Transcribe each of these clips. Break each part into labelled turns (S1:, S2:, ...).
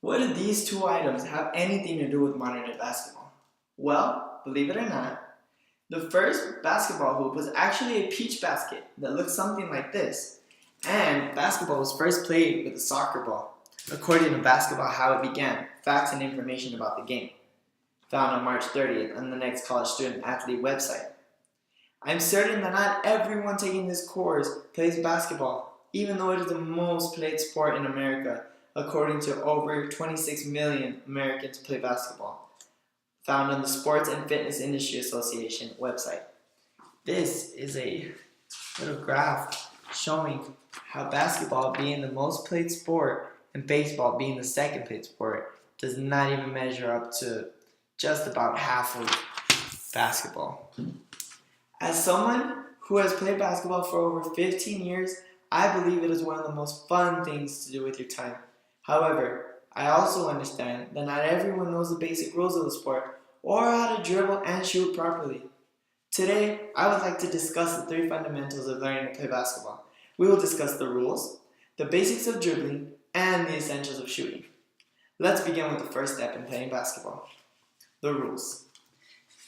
S1: What do these two items have anything to do with modern day basketball? Well, believe it or not, the first basketball hoop was actually a peach basket that looked something like this. And basketball was first played with a soccer ball, according to Basketball How It Began, Facts and Information About the Game, found on March 30th on the Next College Student Athlete website. I'm certain that not everyone taking this course plays basketball, even though it is the most played sport in America, according to over 26 million Americans play basketball, found on the Sports and Fitness Industry Association website. This is a little graph showing how basketball being the most played sport and baseball being the second played sport does not even measure up to just about half of basketball. As someone who has played basketball for over 15 years, I believe it is one of the most fun things to do with your time. However, I also understand that not everyone knows the basic rules of the sport or how to dribble and shoot properly. Today, I would like to discuss the 3 fundamentals of learning to play basketball. We will discuss the rules, the basics of dribbling, and the essentials of shooting. Let's begin with the first step in playing basketball: the rules.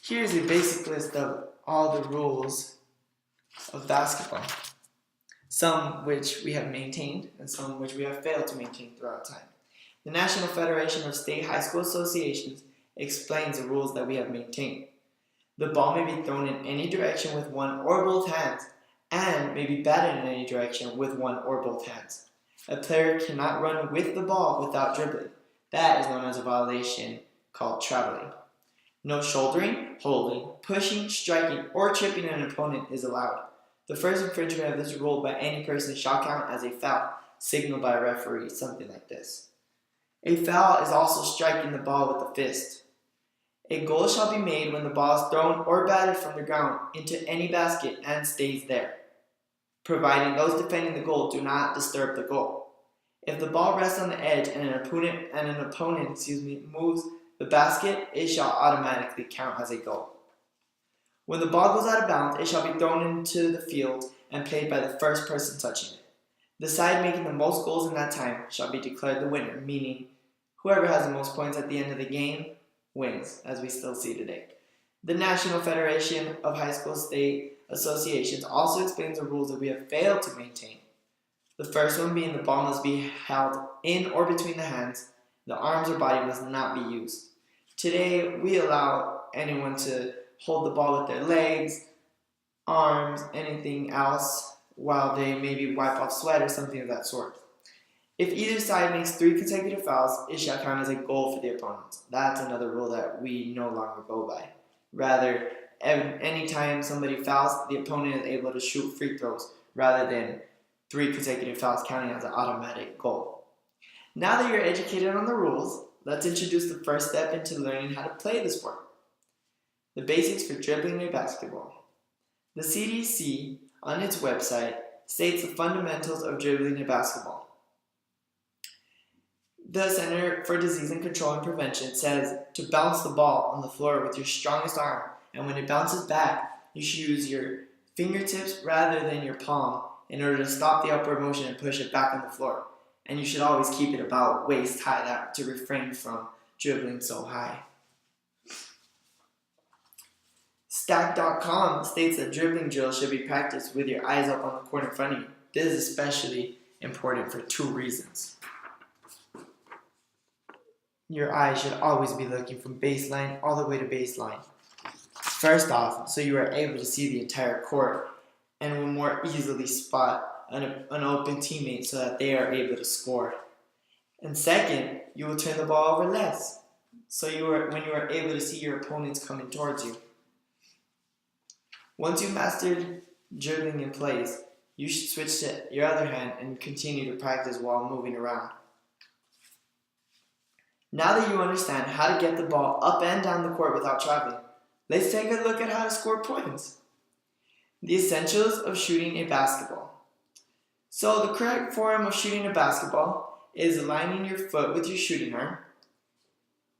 S1: Here's a basic list of all the rules of basketball, some which we have maintained and some which we have failed to maintain throughout time. The National Federation of State High School Associations explains the rules that we have maintained. The ball may be thrown in any direction with one or both hands, and may be batted in any direction with one or both hands. A player cannot run with the ball without dribbling. That is known as a violation called traveling. No shouldering, holding, pushing, striking, or tripping an opponent is allowed. The first infringement of this rule by any person shall count as a foul, signaled by a referee, something like this. A foul is also striking the ball with a fist. A goal shall be made when the ball is thrown or batted from the ground into any basket and stays there, providing those defending the goal do not disturb the goal. If the ball rests on the edge and an opponent moves the basket, it shall automatically count as a goal. When the ball goes out of bounds, it shall be thrown into the field and played by the first person touching it. The side making the most goals in that time shall be declared the winner, meaning whoever has the most points at the end of the game wins, as we still see today. The National Federation of High School State Associations also explains the rules that we have failed to maintain. The first one being the ball must be held in or between the hands. The arms or body must not be used. Today, we allow anyone to hold the ball with their legs, arms, anything else, while they maybe wipe off sweat or something of that sort. If either side makes 3 consecutive fouls, it shall count as a goal for the opponent. That's another rule that we no longer go by. Rather, anytime somebody fouls, the opponent is able to shoot free throws rather than 3 consecutive fouls counting as an automatic goal. Now that you're educated on the rules, let's introduce the first step into learning how to play the sport: the basics for dribbling a basketball. The CDC, on its website, states the fundamentals of dribbling a basketball. The Center for Disease and Control and Prevention says to bounce the ball on the floor with your strongest arm, and when it bounces back, you should use your fingertips rather than your palm in order to stop the upward motion and push it back on the floor. And you should always keep it about waist high to refrain from dribbling so high. Stack.com states that dribbling drills should be practiced with your eyes up on the court in front of you. This is especially important for 2 reasons. Your eyes should always be looking from baseline all the way to baseline. First off, so you are able to see the entire court and will more easily spot an open teammate so that they are able to score. And second, you will turn the ball over less, so when you are able to see your opponents coming towards you. Once you've mastered dribbling in place, you should switch to your other hand and continue to practice while moving around. Now that you understand how to get the ball up and down the court without traveling, let's take a look at how to score points. The essentials of shooting a basketball. So the correct form of shooting a basketball is aligning your foot with your shooting arm,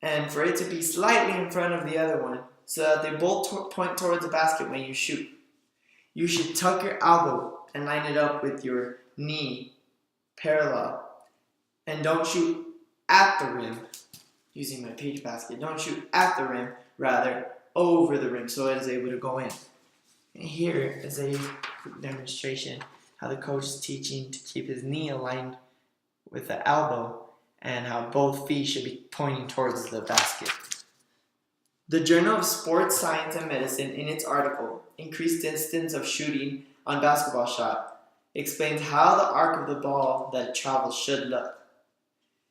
S1: and for it to be slightly in front of the other one so that they both point towards the basket when you shoot. You should tuck your elbow and line it up with your knee parallel, and don't shoot at the rim using my peach basket. Don't shoot at the rim, rather over the rim so it is able to go in. And here is a demonstration how the coach is teaching to keep his knee aligned with the elbow and how both feet should be pointing towards the basket. The Journal of Sports Science and Medicine, in its article, Increased Distance of Shooting on Basketball Shot, explains how the arc of the ball that it travels should look.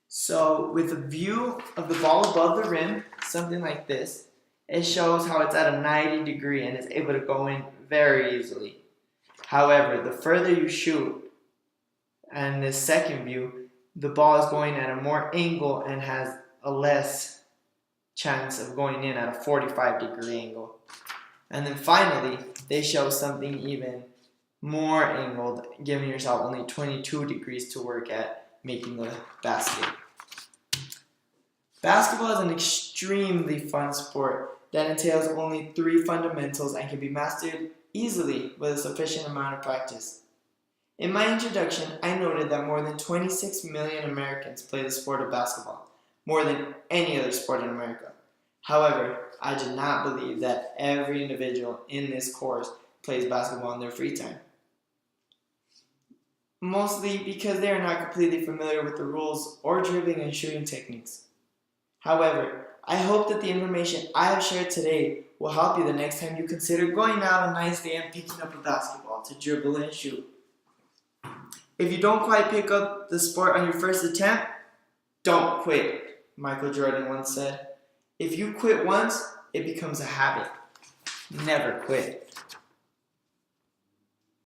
S1: So, with a view of the ball above the rim, something like this, it shows how it's at a 90 degree and is able to go in very easily. However, the further you shoot, and this second view, the ball is going at a more angle and has a less chance of going in at a 45 degree angle. And then finally, they show something even more angled, giving yourself only 22 degrees to work at making the basket. Basketball is an extremely fun sport that entails only 3 fundamentals and can be mastered easily with a sufficient amount of practice. In my introduction, I noted that more than 26 million Americans play the sport of basketball, more than any other sport in America. However, I do not believe that every individual in this course plays basketball in their free time. Mostly because they are not completely familiar with the rules or dribbling and shooting techniques. However, I hope that the information I have shared today will help you the next time you consider going out a nice day and picking up a basketball to dribble and shoot. If you don't quite pick up the sport on your first attempt, don't quit, Michael Jordan once said. If you quit once, it becomes a habit. Never quit.